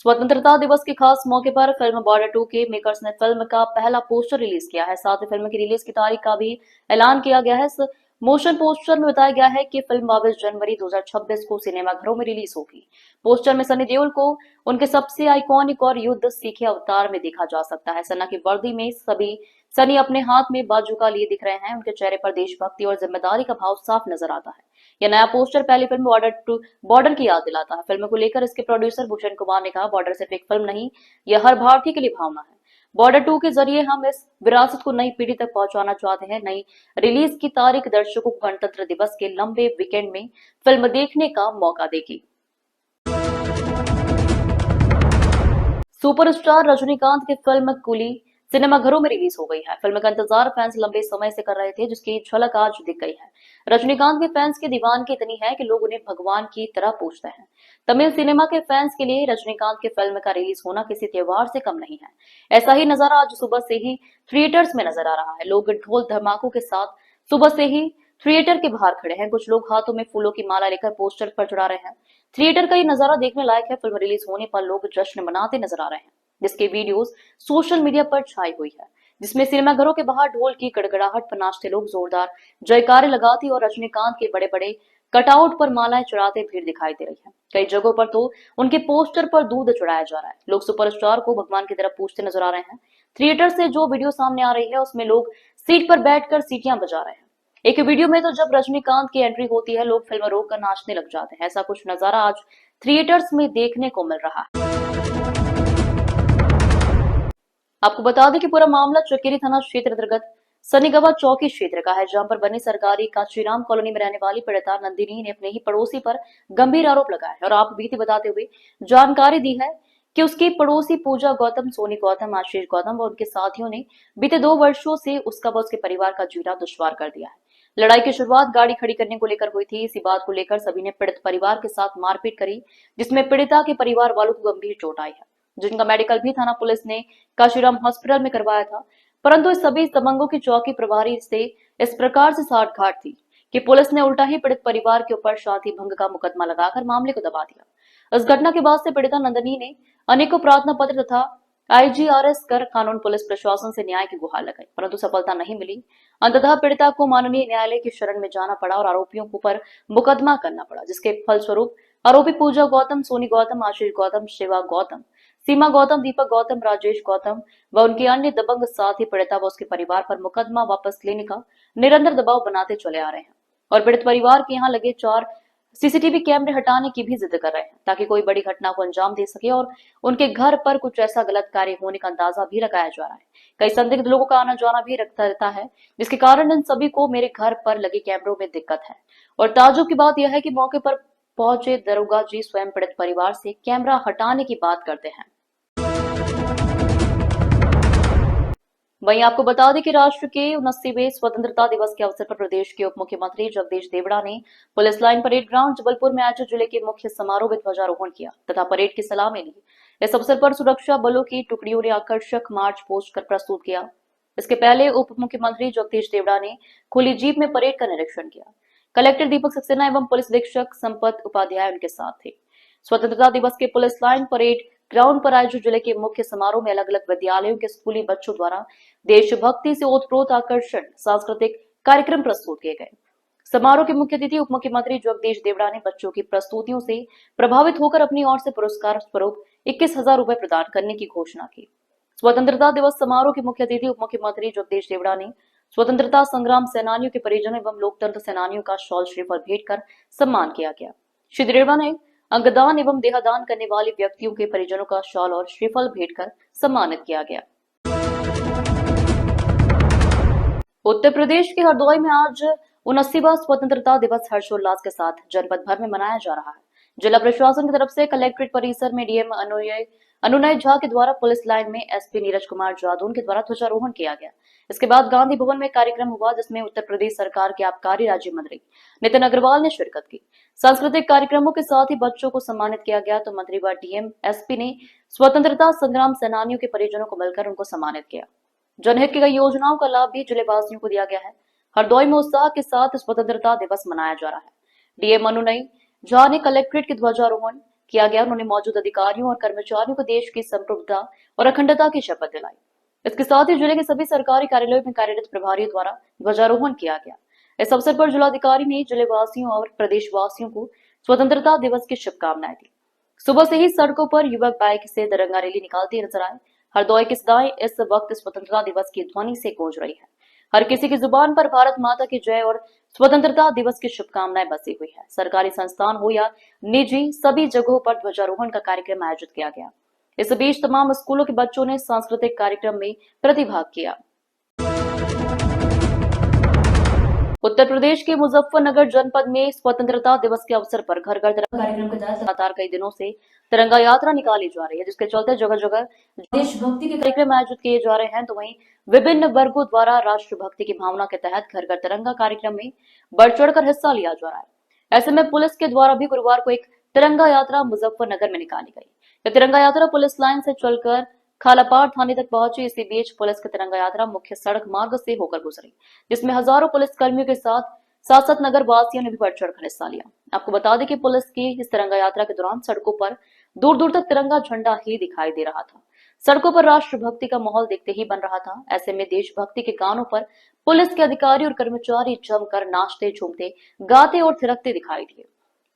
स्वतंत्रता दिवस के खास मौके पर फिल्म बॉर्डर 2 के मेकर्स ने फिल्म का पहला पोस्टर रिलीज किया है। साथ ही फिल्म की रिलीज की तारीख का भी ऐलान किया गया है। इस मोशन पोस्टर में बताया गया है कि फिल्म 22 जनवरी 2026 को सिनेमाघरों में रिलीज होगी। पोस्टर में सनी देओल को उनके सबसे आइकॉनिक और युद्ध सीखे अवतार में देखा जा सकता है। सेना की वर्दी में सनी अपने हाथ में बाजूका लिए दिख रहे हैं। उनके चेहरे पर देशभक्ति और जिम्मेदारी का भाव साफ नजर आता है। यह नया पोस्टर पहली फिल्म बॉर्डर की याद दिलाता है। फिल्म को लेकर इसके प्रोड्यूसर भूषण कुमार ने कहा, बॉर्डर सिर्फ एक फिल्म नहीं, यह हर भारतीय के लिए भावना है। बॉर्डर 2 के जरिए हम इस विरासत को नई पीढ़ी तक पहुंचाना चाहते हैं। नई रिलीज की तारीख दर्शकों को गणतंत्र दिवस के लंबे वीकेंड में फिल्म देखने का मौका देगी। सुपरस्टार रजनीकांत की फिल्म कूली सिनेमाघरों में रिलीज हो गई है। फिल्म का इंतजार फैंस लंबे समय से कर रहे थे, जिसकी झलक आज दिख गई है। रजनीकांत के फैंस की दीवानगी इतनी है कि लोग उन्हें भगवान की तरह पूजते हैं। तमिल सिनेमा के फैंस के लिए रजनीकांत की फिल्म का रिलीज होना किसी त्योहार से कम नहीं है। ऐसा ही नजारा आज सुबह से ही थिएटर्स में नजर आ रहा है। लोग ढोल धमाकों के साथ सुबह से ही थिएटर के बाहर खड़े हैं। कुछ लोग हाथों में फूलों की माला लेकर पोस्टर पर चढ़ा रहे हैं। थिएटर का ये नजारा देखने लायक है। फिल्म रिलीज होने पर लोग जश्न मनाते नजर आ रहे हैं, जिसके वीडियोस सोशल मीडिया पर छाई हुई है, जिसमें सिनेमाघरों के बाहर ढोल की गड़गड़ाहट पर नाचते लोग जोरदार जयकारे लगाते और रजनीकांत के बड़े बड़े कटआउट पर मालाएं चढ़ाते भीड़ दिखाई दे रही है। कई जगहों पर तो उनके पोस्टर पर दूध चढ़ाया जा रहा है। लोग सुपरस्टार को भगवान की तरफ पूजते नजर आ रहे हैं। थिएटर से जो वीडियो सामने आ रही है उसमें लोग सीट पर बैठकर सीटियां बजा रहे हैं। एक वीडियो में तो जब रजनीकांत की एंट्री होती है, लोग फिल्म रोक कर नाचने लग जाते हैं। ऐसा कुछ नजारा आज थिएटर्स में देखने को मिल रहा है। आपको बता दें कि पूरा मामला चकेरी थाना क्षेत्र अंतर्गत सनीगवा चौकी क्षेत्र का है, जहां पर बनी सरकारी काशीराम कॉलोनी में रहने वाली पीड़िता नंदिनी ने अपने ही पड़ोसी पर गंभीर आरोप लगाया है और आप बीती बताते हुए जानकारी दी है कि उसकी पड़ोसी पूजा गौतम, सोनी गौतम, आशीष गौतम और उनके साथियों ने बीते 2 वर्षों से उसका व उसके परिवार का जीना दुश्वार कर दिया है। लड़ाई की शुरुआत गाड़ी खड़ी करने को लेकर हुई थी। इसी बात को लेकर सभी ने पीड़ित परिवार के साथ मारपीट करी, जिसमें पीड़िता के परिवार वालों को गंभीर चोट आई है, जिनका मेडिकल भी थाना पुलिस ने काशीराम हॉस्पिटल में करवाया था। परंतु इस सभी दबंगों की चौकी प्रभारी से इस प्रकार से साठगांठ थी कि पुलिस ने उल्टा ही पीड़ित परिवार के ऊपर शांति भंग का मुकदमा लगाकर मामले को दबा दिया। इस घटना के बाद से पीड़िता नंदिनी ने अनेकों प्रार्थना पत्र तथा आईजीआरएस कर कानून पुलिस प्रशासन से न्याय की गुहार लगाई, परंतु सफलता नहीं मिली। अंततः पीड़िता को माननीय न्यायालय की शरण में जाना पड़ा और आरोपियों के ऊपर मुकदमा करना पड़ा, जिसके फलस्वरूप आरोपी पूजा गौतम, सोनी गौतम, आशीष गौतम, शिवा गौतम, सीमा गौतम, दीपक गौतम, राजेश गौतम व उनके अन्य दबंग साथी पीड़िता व उसके परिवार पर मुकदमा वापस लेने का निरंतर दबाव बनाते चले आ रहे हैं और पीड़ित परिवार के यहाँ लगे 4 सीसीटीवी कैमरे हटाने की भी जिद कर रहे हैं, ताकि कोई बड़ी घटना को अंजाम दे सके और उनके घर पर कुछ ऐसा गलत कार्य होने का अंदाजा भी लगाया जा रहा है। कई संदिग्ध लोगों का आना जाना भी रखता रहता है, जिसके कारण इन सभी को मेरे घर पर लगे कैमरों में दिक्कत है। और ताज्जुब की बात यह है कि मौके पर पहुंचे दरोगा जी स्वयं पीड़ित परिवार से कैमरा हटाने की बात करते हैं। वहीं आपको बता दें कि राष्ट्र के 79वें स्वतंत्रता दिवस के अवसर पर प्रदेश के उप मुख्यमंत्री जगदीश देवड़ा ने police line parade ground Jabalpur में आयोजित जिले के मुख्य समारोह में ध्वजारोहण किया तथा परेड की सलामी ली। इस अवसर पर सुरक्षा बलों की टुकड़ियों ने आकर्षक मार्च पोस्ट कर प्रस्तुत किया। इसके पहले उप मुख्यमंत्री जगदीश देवड़ा ने खुली जीप में परेड का निरीक्षण किया। कलेक्टर दीपक सक्सेना एवं पुलिस अधीक्षक संपत उपाध्याय उनके साथ थे। स्वतंत्रता दिवस के पुलिस लाइन परेड ग्राउंड पर आयोजित जिले के मुख्य समारोह में अलग अलग विद्यालयों के स्कूली बच्चों द्वारा देशभक्ति से ओतप्रोत आकर्षण सांस्कृतिक कार्यक्रम प्रस्तुत किए गए। समारोह के मुख्य अतिथि उप मुख्यमंत्री जगदीश देवड़ा ने बच्चों की प्रस्तुतियों से प्रभावित होकर अपनी ओर से पुरस्कार स्वरूप 21,000 रुपए प्रदान करने की घोषणा की। स्वतंत्रता दिवस समारोह के मुख्य अतिथि उप मुख्यमंत्री जगदीश देवड़ा ने स्वतंत्रता संग्राम सेनानियों के परिजनों एवं लोकतंत्र सेनानियों का शॉल श्रीफल भेंट कर सम्मान किया गया। श्री देवड़ा ने अंगदान एवं देहदान करने वाले व्यक्तियों के परिजनों का शॉल और श्रीफल भेंट कर सम्मानित किया गया। उत्तर प्रदेश के हरदोई में आज 79वां स्वतंत्रता दिवस हर्षोल्लास के साथ जनपद भर में मनाया जा रहा है। जिला प्रशासन की तरफ से कलेक्ट्रेट परिसर में डीएम अनुनय झा के द्वारा पुलिस लाइन में एसपी नीरज कुमार जादून के द्वारा ध्वजारोहण किया गया। इसके बाद गांधी भवन में कार्यक्रम हुआ, जिसमें उत्तर प्रदेश सरकार के आबकारी राज्य मंत्री नितिन अग्रवाल ने शिरकत की। सांस्कृतिक कार्यक्रमों के साथ ही बच्चों को सम्मानित किया गया तो मंत्री व डीएम एसपी ने स्वतंत्रता संग्राम सेनानियों के परिजनों को मिलकर उनको सम्मानित किया। जनहित की कई योजनाओं का लाभ भी जिलेवासियों को दिया गया है। हरदोई में उत्साह के साथ स्वतंत्रता दिवस मनाया जा रहा है। डीएम अनुनय झा ने कलेक्ट्रेट के ध्वजारोहण किया गया। उन्होंने मौजूद अधिकारियों और कर्मचारियों को देश की संप्रभुता और अखंडता की शपथ दिलाई। इसके साथ ही जिले के सभी सरकारी कार्यालयों में कार्यरत प्रभारियों द्वारा ध्वजारोहण किया गया। इस अवसर पर जिलाधिकारी ने जिलेवासियों और प्रदेशवासियों को स्वतंत्रता दिवस की शुभकामनाएं दी। सुबह से ही सड़कों पर युवक बाइक से तिरंगा रैली निकालते नजर आए। हरदोई की सदाएं इस वक्त स्वतंत्रता दिवस की ध्वनि से गूंज रही है। हर किसी की जुबान पर भारत माता की जय और स्वतंत्रता दिवस की शुभकामनाएं बसी हुई है। सरकारी संस्थान हो या निजी, सभी जगहों पर ध्वजारोहण का कार्यक्रम आयोजित किया गया। इस बीच तमाम स्कूलों के बच्चों ने सांस्कृतिक कार्यक्रम में प्रतिभाग किया। उत्तर प्रदेश के मुजफ्फरनगर जनपद में स्वतंत्रता दिवस के अवसर पर घर घर तिरंगा कार्यक्रम के तहत लगातार कई दिनों से तिरंगा यात्रा निकाली जा रही है, जिसके चलते जगह जगह देशभक्ति के कार्यक्रम आयोजित किए जा रहे हैं। तो वहीं विभिन्न वर्गों द्वारा राष्ट्रभक्ति की भावना के तहत घर घर तिरंगा कार्यक्रम में बढ़ चढ़कर हिस्सा लिया जा रहा है। ऐसे में पुलिस के द्वारा भी गुरुवार को एक तिरंगा यात्रा मुजफ्फरनगर में निकाली गई। यह तिरंगा यात्रा पुलिस लाइन से चलकर खालापाड़ थाने तक पहुंची। इसी बीच पुलिस की तिरंगा यात्रा मुख्य सड़क मार्ग से होकर गुजरी, जिसमें हजारों पुलिस कर्मियों के साथ साथ नगर वासियों ने भी बढ़ चढ़कर हिस्सा लिया। आपको बता दें कि पुलिस की इस तिरंगा यात्रा के दौरान सड़कों पर दूर दूर तक तिरंगा झंडा ही दिखाई दे रहा था। सड़कों पर राष्ट्रभक्ति का माहौल देखते ही बन रहा था। ऐसे में देशभक्ति के गानों पर पुलिस के अधिकारी और कर्मचारी जमकर नाचते, झूमते, गाते और थिरकते दिखाई दिए।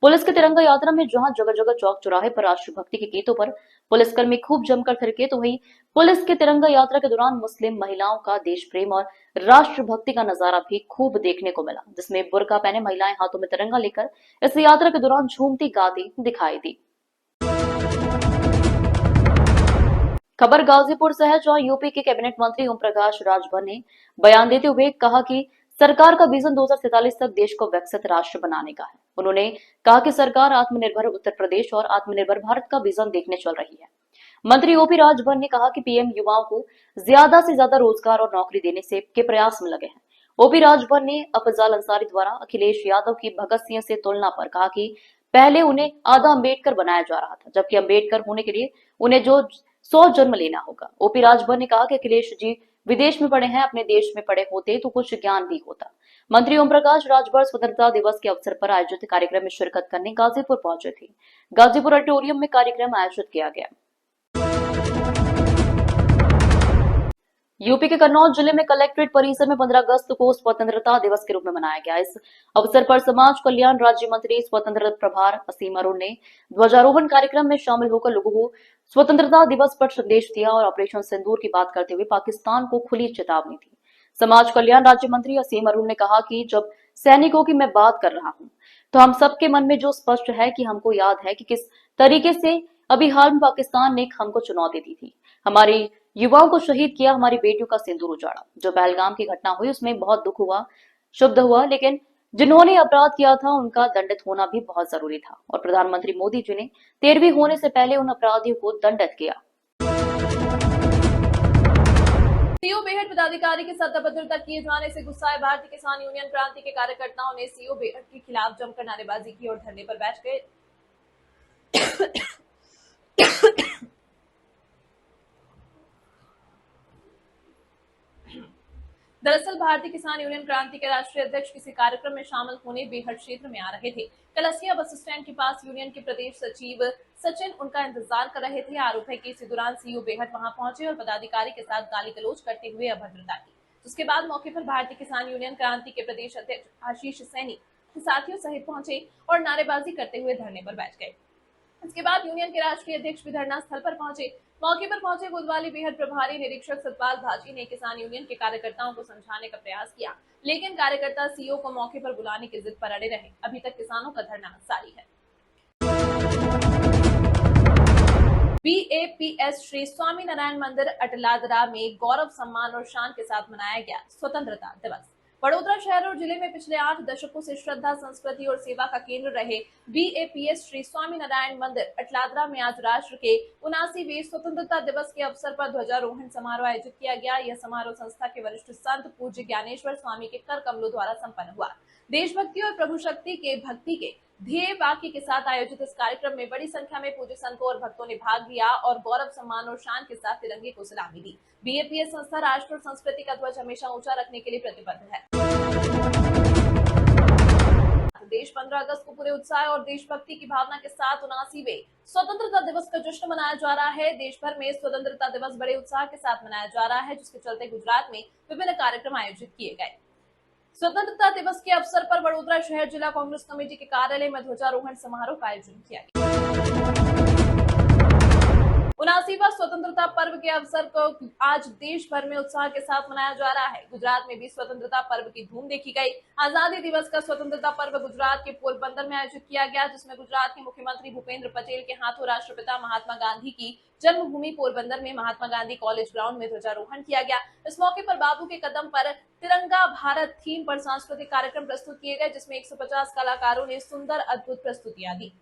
पुलिस की तिरंगा यात्रा में जहां जगह जगह चौक चौराहे पर राष्ट्रभक्ति के गीतों पर पुलिसकर्मी खूब जमकर थिरके, तो वहीं पुलिस की तिरंगा यात्रा के दौरान मुस्लिम महिलाओं का देश प्रेम और राष्ट्रभक्ति का नजारा भी खूब देखने को मिला, जिसमें बुर्का पहने महिलाएं हाथों में तिरंगा लेकर इस यात्रा के दौरान झूमती गाती दिखाई दी। खबर गाजीपुर से है, जहां यूपी के कैबिनेट मंत्री ओम प्रकाश राजभर ने बयान देते हुए कहा कि सरकार का विजन 2047 तक देश को विकसित राष्ट्र बनाने का है। उन्होंने कहा कि सरकार आत्मनिर्भर उत्तर प्रदेश और आत्मनिर्भर भारत का विजन देखने चल रही है। मंत्री ओपी राजभर ने कहा कि पीएम युवाओं को ज्यादा से ज्यादा रोजगार और नौकरी देने से के प्रयास में लगे हैं। ओपी राजभर ने अफजल अंसारी द्वारा अखिलेश यादव की भगत सिंह से तुलना पर कहा कि पहले उन्हें आधा अम्बेडकर बनाया जा रहा था, जबकि अम्बेडकर होने के लिए उन्हें जो 100 जन्म लेना होगा। ओपी राजभर ने कहा कि अखिलेश जी विदेश में पढ़े हैं, अपने देश में पढ़े होते तो कुछ ज्ञान भी होता। मंत्री ओम प्रकाश राजभर स्वतंत्रता दिवस के अवसर पर आयोजित कार्यक्रम में शिरकत करने गाजीपुर पहुंचे थे। गाजीपुर ऑडिटोरियम में कार्यक्रम आयोजित किया गया। यूपी के कन्नौज जिले में कलेक्ट्रेट परिसर में 15 अगस्त को स्वतंत्रता दिवस के रूप में मनाया गया। इस अवसर पर समाज कल्याण राज्य मंत्री स्वतंत्रता प्रभार असीम अरुण ने ध्वजारोहण कार्यक्रम में शामिल होकर लोगों को स्वतंत्रता दिवस पर संदेश दिया और ऑपरेशन सिंदूर की बात करते हुए पाकिस्तान को खुली चेतावनी दी। समाज कल्याण राज्य मंत्री असीम अरुण ने कहा कि जब सैनिकों की मैं बात कर रहा हूं, तो हम सबके मन में जो स्पष्ट है कि हमको याद है कि किस तरीके से अभी हाल में पाकिस्तान ने हमको चुनौती दी थी, हमारी युवाओं को शहीद किया, हमारी बेटियों का सिंदूर उजाड़ा। जो पहलगाम की घटना हुई उसमें बहुत दुख हुआ, शुद्ध हुआ, लेकिन जिन्होंने अपराध किया था उनका दंडित होना भी बहुत जरूरी था और प्रधानमंत्री मोदी जी ने 13वीं होने से पहले उन अपराधियों को दंडित किया। सीओ बेहट पदाधिकारी के साथ अभद्रता किए जाने से गुस्साए भारतीय किसान यूनियन क्रांति के कार्यकर्ताओं ने सीओ बेहट के खिलाफ जमकर नारेबाजी की और धरने पर बैठ गए। दरअसल भारतीय किसान यूनियन क्रांति के राष्ट्रीय अध्यक्ष किसी कार्यक्रम में शामिल होने बेहट क्षेत्र में आ रहे थे। कलसिया बस स्टैंड के पास यूनियन के प्रदेश सचिव सचिन उनका इंतजार कर रहे थे। आरोप है कि इसी दौरान सीओ बेहट वहां पहुंचे और पदाधिकारी के साथ गाली गलौज करते हुए अभद्रता की। उसके बाद मौके पर भारतीय किसान यूनियन क्रांति के प्रदेश अध्यक्ष आशीष सैनी साथियों सहित पहुंचे और नारेबाजी करते हुए धरने पर बैठ गए। इसके बाद यूनियन के राष्ट्रीय अध्यक्ष भी धरना स्थल पर पहुंचे। मौके पर पहुंचे कोतवाली बेहट प्रभारी निरीक्षक सतपाल भाजी ने किसान यूनियन के कार्यकर्ताओं को समझाने का प्रयास किया, लेकिन कार्यकर्ता सीओ को मौके पर बुलाने की जिद पर अड़े रहे। अभी तक किसानों का धरना जारी है। बीएपीएस श्री स्वामी नारायण मंदिर अटलादरा में गौरव सम्मान और शान के साथ मनाया गया स्वतंत्रता दिवस। बड़ोदरा शहर और जिले में पिछले 8 दशकों से श्रद्धा, संस्कृति और सेवा का केंद्र रहे बीएपीएस श्री स्वामी नारायण मंदिर अटलादरा में आज राष्ट्र के 79वें स्वतंत्रता दिवस के अवसर पर ध्वजारोहण समारोह आयोजित किया गया। यह समारोह संस्था के वरिष्ठ संत पूज्य ज्ञानेश्वर स्वामी के कर कमलों द्वारा संपन्न हुआ। देशभक्ति और प्रभु शक्ति के भक्ति के ध्येय वाक्य के साथ आयोजित इस कार्यक्रम में बड़ी संख्या में पूज्य संतों और भक्तों ने भाग लिया और गौरव सम्मान और शान के साथ तिरंगे को सलामी दी। बीएपीएस संस्था राष्ट्र और संस्कृति का ध्वज हमेशा ऊंचा रखने के लिए प्रतिबद्ध है। देश 15 अगस्त को पूरे उत्साह और देशभक्ति की भावना के साथ 79वें स्वतंत्रता दिवस का जश्न मनाया जा रहा है। देश भर में स्वतंत्रता दिवस बड़े उत्साह के साथ मनाया जा रहा है, जिसके चलते गुजरात में विभिन्न कार्यक्रम आयोजित किए गए। स्वतंत्रता दिवस के अवसर पर वडोदरा शहर जिला कांग्रेस कमेटी के कार्यालय में ध्वजारोहण समारोह का आयोजन किया गया। 79वां स्वतंत्रता पर्व के अवसर को आज देश भर में उत्साह के साथ मनाया जा रहा है। गुजरात में भी स्वतंत्रता पर्व की धूम देखी गई। आजादी दिवस का स्वतंत्रता पर्व गुजरात के पोरबंदर में आयोजित किया गया, जिसमें गुजरात के मुख्यमंत्री भूपेंद्र पटेल के हाथों राष्ट्रपिता महात्मा गांधी की जन्मभूमि पोरबंदर में महात्मा गांधी कॉलेज ग्राउंड में ध्वजारोहण किया गया। इस मौके पर बाबू के कदम पर तिरंगा भारत थीम पर सांस्कृतिक कार्यक्रम प्रस्तुत किए गए, जिसमें 150 कलाकारों ने सुंदर अद्भुत प्रस्तुतियां दी।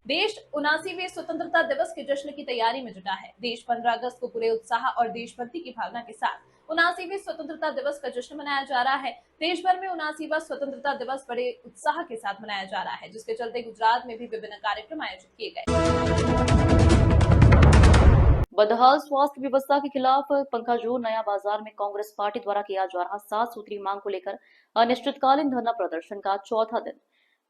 देश 79वें स्वतंत्रता दिवस के जश्न की तैयारी में जुटा है। देश 15 अगस्त को पूरे उत्साह और देशभक्ति की भावना के साथ 79वें स्वतंत्रता दिवस का जश्न मनाया जा रहा है। देश भर में 79वां स्वतंत्रता दिवस बड़े उत्साह के साथ मनाया जा रहा है, जिसके चलते गुजरात में भी विभिन्न कार्यक्रम आयोजित किए गए। बदहाल स्वास्थ्य व्यवस्था के खिलाफ पंखाजोर नया बाजार में कांग्रेस पार्टी द्वारा किया जा रहा 7 सूत्री मांग को लेकर अनिश्चितकालीन धरना प्रदर्शन का चौथा दिन।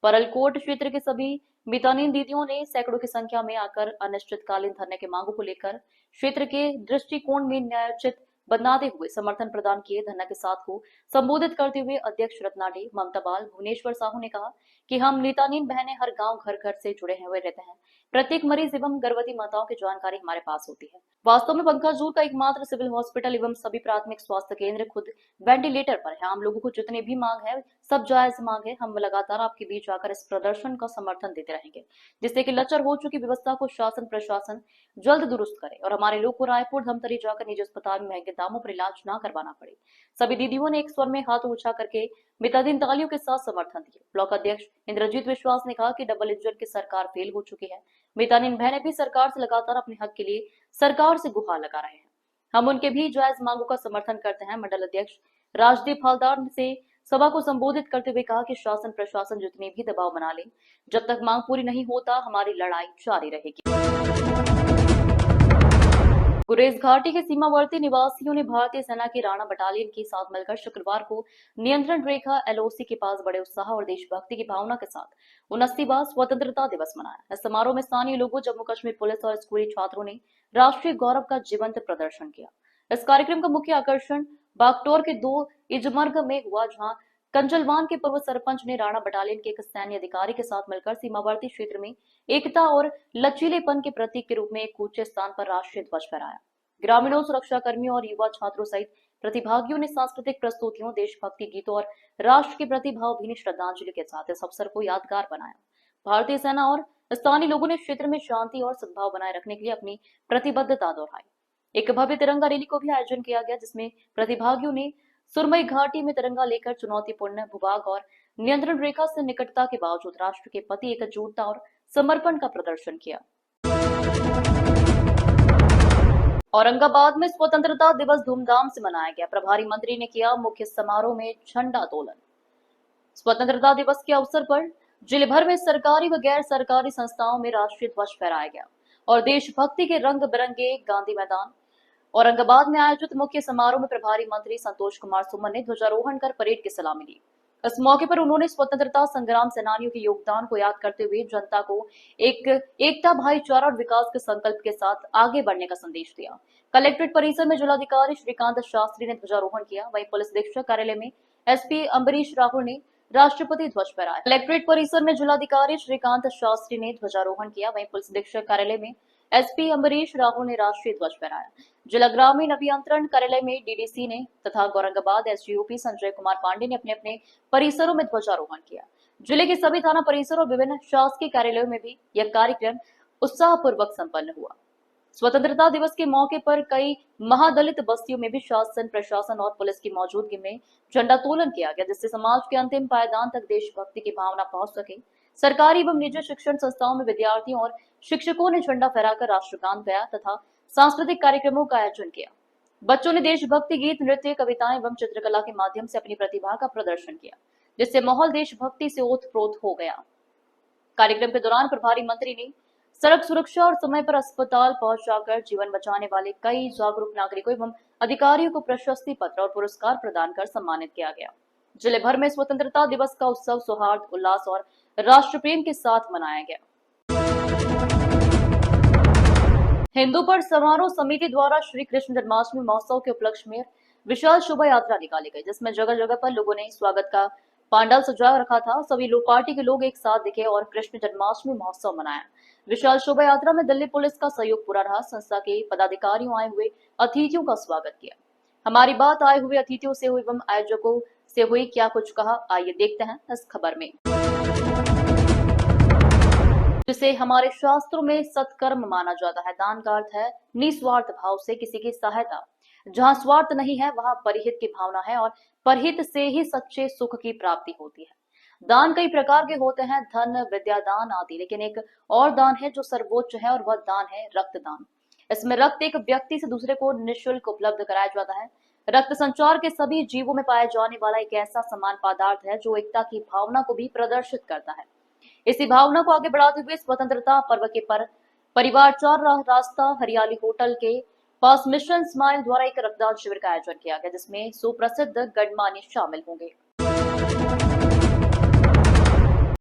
परलकोट क्षेत्र के सभी मितानिन दीदियों ने सैकड़ों की संख्या में आकर अनिश्चितकालीन धरने की मांगों को लेकर क्षेत्र के दृष्टिकोण में न्यायोचित बनाते हुए समर्थन प्रदान किए। धरना के साथ को संबोधित करते हुए अध्यक्ष रत्नाडे ममता बाल भुवनेश्वर साहू ने कहा कि हम मितानिन बहनें हर गांव घर घर से जुड़े हुए रहते हैं। प्रत्येक मरीज एवं गर्भवती माताओं की जानकारी हमारे पास होती है। वास्तव में पंखाजोर का एकमात्र सिविल हॉस्पिटल एवं सभी प्राथमिक स्वास्थ्य केंद्र खुद वेंटिलेटर पर है। आम लोगों को जितने भी मांग है सब जायज मांग है। हम लगातार आपके बीच आकर इस प्रदर्शन का समर्थन देते रहेंगे, जिससे कि लचर हो चुकी व्यवस्था को शासन प्रशासन जल्द दुरुस्त करे और हमारे लोग को रायपुर धमतरी जाकर निजी अस्पताल में महंगे दामों पर इलाज न करवाना पड़े। सभी दीदियों ने एक स्वर में हाथ ऊंचा करके मितादीन तालियों के साथ समर्थन दिए। ब्लॉक अध्यक्ष इंद्रजीत विश्वास ने कहा कि डबल इंजन की सरकार फेल हो चुकी है। मितानिन बहनें भी सरकार से लगातार अपने हक के लिए सरकार से गुहार लगा रहे हैं। हम उनके भी जायज मांगों का समर्थन करते हैं। मंडल अध्यक्ष राजदीप हलदार से सभा को संबोधित करते हुए कहा कि शासन प्रशासन जितने भी दबाव बना ले, जब तक मांग पूरी नहीं होता हमारी लड़ाई जारी रहेगी। गुरेज घाटी के सीमावर्ती निवासियों ने भारतीय सेना की राणा बटालियन के साथ मिलकर शुक्रवार को नियंत्रण रेखा एलओसी के पास बड़े उत्साह और देशभक्ति की भावना के साथ 79वां स्वतंत्रता दिवस मनाया। इस समारोह में स्थानीय लोगों, जम्मू कश्मीर पुलिस और स्कूली छात्रों ने राष्ट्रीय गौरव का जीवंत प्रदर्शन किया। इस कार्यक्रम का मुख्य आकर्षण बागटोर के 2 इजमर्ग में हुआ, जहां कंजलवान के पूर्व सरपंच ने राणा बटालियन के एक सैन्य अधिकारी के साथ मिलकर सीमावर्ती क्षेत्र में एकता और लचीलेपन के प्रतीक के रूप में एक ऊंचे स्थान पर राष्ट्रीय ध्वज फहराया। ग्रामीणों, सुरक्षा कर्मियों और युवा छात्रों सहित प्रतिभागियों ने सांस्कृतिक प्रस्तुतियों, देशभक्ति गीतों और राष्ट्र के प्रति भावभीनी श्रद्धांजलि के साथ इस अवसर को यादगार बनाया। भारतीय सेना और स्थानीय लोगों ने क्षेत्र में शांति और सद्भाव बनाए रखने के लिए अपनी प्रतिबद्धता दोहराई। एक भव्य तिरंगा रैली को भी आयोजन किया गया, जिसमें प्रतिभागियों ने सुरमई घाटी में तिरंगा लेकर चुनौतीपूर्ण भूभाग और नियंत्रण रेखा से निकटता के बावजूद राष्ट्र के प्रति एकजुटता और समर्पण का प्रदर्शन किया। औरंगाबाद में स्वतंत्रता दिवस धूमधाम से मनाया गया। प्रभारी मंत्री ने किया मुख्य समारोह में झंडोत्तोलन। स्वतंत्रता दिवस के अवसर पर जिले भर में सरकारी व गैर सरकारी संस्थाओं में राष्ट्रीय ध्वज फहराया गया और देशभक्ति के रंग बिरंगे गांधी मैदान औरंगाबाद में आयोजित मुख्य समारोह में प्रभारी मंत्री संतोष कुमार सुमन ने ध्वजारोहण कर परेड की सलामी ली। इस मौके पर उन्होंने स्वतंत्रता संग्राम सेनानियों के योगदान को याद करते हुए जनता को एकता, भाईचारा और विकास के संकल्प के साथ आगे बढ़ने का संदेश दिया। कलेक्ट्रेट परिसर में जिलाधिकारी श्रीकांत शास्त्री ने ध्वजारोहण किया। वहीं पुलिस अधीक्षक कार्यालय में एसपी अम्बरीश राहुल ने राष्ट्रपति ध्वज फहराया। कलेक्ट्रेट परिसर में जिलाधिकारी श्रीकांत शास्त्री ने ध्वजारोहण किया। वहीं पुलिस अधीक्षक कार्यालय में एसपी अम्बरीश राहुल ने राष्ट्रीय ध्वज फहराया। जिला ग्रामीण अभियंत्रण कार्यालय में डीडीसी ने तथा औरंगाबाद एसडीओपी संजय कुमार पांडे ने अपने अपने परिसरों में ध्वजारोहण किया। जिले के सभी थाना परिसर और विभिन्न शासकीय कार्यालयों में भी यह कार्यक्रम उत्साहपूर्वक संपन्न हुआ। स्वतंत्रता दिवस के मौके पर कई महादलित बस्तियों में भी शासन प्रशासन और पुलिस की मौजूदगी में झंडोत्तोलन किया गया, जिससे समाज के अंतिम पायदान तक देशभक्ति की भावना पहुंच सके। सरकारी एवं निजी शिक्षण संस्थाओं में विद्यार्थियों और शिक्षकों ने झंडा फहराकर राष्ट्रगान गाया तथा सांस्कृतिक कार्यक्रमों का आयोजन किया। बच्चों ने देशभक्ति गीत, नृत्य, कविताएं एवं चित्रकला के माध्यम से अपनी प्रतिभा का प्रदर्शन किया, जिससे माहौल देशभक्ति से ओतप्रोत हो गया। कार्यक्रम के दौरान प्रभारी मंत्री ने सड़क सुरक्षा और समय पर अस्पताल पहुंचाकर जीवन बचाने वाले कई जागरूक नागरिकों एवं अधिकारियों को प्रशस्ति पत्र और पुरस्कार प्रदान कर सम्मानित किया गया। जिले भर में स्वतंत्रता दिवस का उत्सव सौहार्द, उल्लास और राष्ट्र प्रेम के साथ मनाया गया। हिंदू पर समारोह समिति द्वारा श्री कृष्ण जन्माष्टमी महोत्सव के उपलक्ष्य में विशाल शोभा यात्रा निकाली गई, जिसमें जगह जगह पर लोगों ने स्वागत का पांडाल सजा रखा था। सभी लोग पार्टी के लोग एक साथ दिखे और कृष्ण जन्माष्टमी महोत्सव मनाया। विशाल शोभा यात्रा में दिल्ली पुलिस का सहयोग पूरा रहा। संस्था के पदाधिकारियों आए हुए अतिथियों का स्वागत किया। हमारी बात आए हुए अतिथियों से हुई एवं आयोजकों से हुई, क्या कुछ कहा, आइए देखते हैं इस खबर में। जिसे हमारे शास्त्रों में सत्कर्म माना जाता है। दान का अर्थ है निस्वार्थ भाव से किसी की सहायता। जहाँ स्वार्थ नहीं है वहाँ परहित की भावना है और परहित से ही सच्चे सुख की प्राप्ति होती है। दान कई प्रकार के होते हैं, धन, विद्या दान आदि, लेकिन एक और दान है जो सर्वोच्च है और वह दान है रक्तदान। इसमें रक्त एक व्यक्ति से दूसरे को निःशुल्क उपलब्ध कराया जाता है। रक्त संचार के सभी जीवों में पाया जाने वाला एक ऐसा समान पदार्थ है जो एकता की भावना को भी प्रदर्शित करता है। इसी भावना को आगे बढ़ाते हुए स्वतंत्रता पर्व के परिवार चार रास्ता हरियाली होटल के पास मिशन स्माइल द्वारा एक रक्तदान शिविर का आयोजन किया गया, जिसमें सुप्रसिद्ध गणमान्य शामिल होंगे।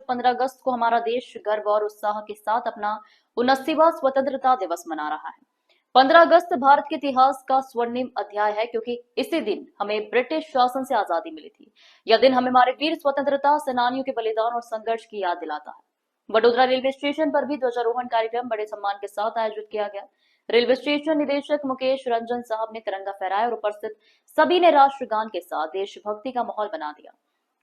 15 अगस्त को हमारा देश गर्व और उत्साह के साथ अपना 79वां स्वतंत्रता दिवस मना रहा है। 15 अगस्त भारत के इतिहास का स्वर्णिम अध्याय है, क्योंकि इसी दिन हमें ब्रिटिश शासन से आजादी मिली थी। यह दिन हमें हमारे वीर स्वतंत्रता सेनानियों के बलिदान और संघर्ष की याद दिलाता है। वडोदरा रेलवे स्टेशन पर भी ध्वजारोहण कार्यक्रम बड़े सम्मान के साथ आयोजित किया गया। रेलवे स्टेशन निदेशक मुकेश रंजन साहब ने तिरंगा फहराया और उपस्थित सभी ने राष्ट्रगान के साथ देशभक्ति का माहौल बना दिया।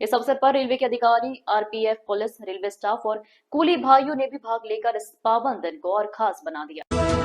इस अवसर पर रेलवे के अधिकारी, आरपीएफ, पुलिस, रेलवे स्टाफ और कूली भाइयों ने भी भाग लेकर इस पावन दिन को और खास बना दिया।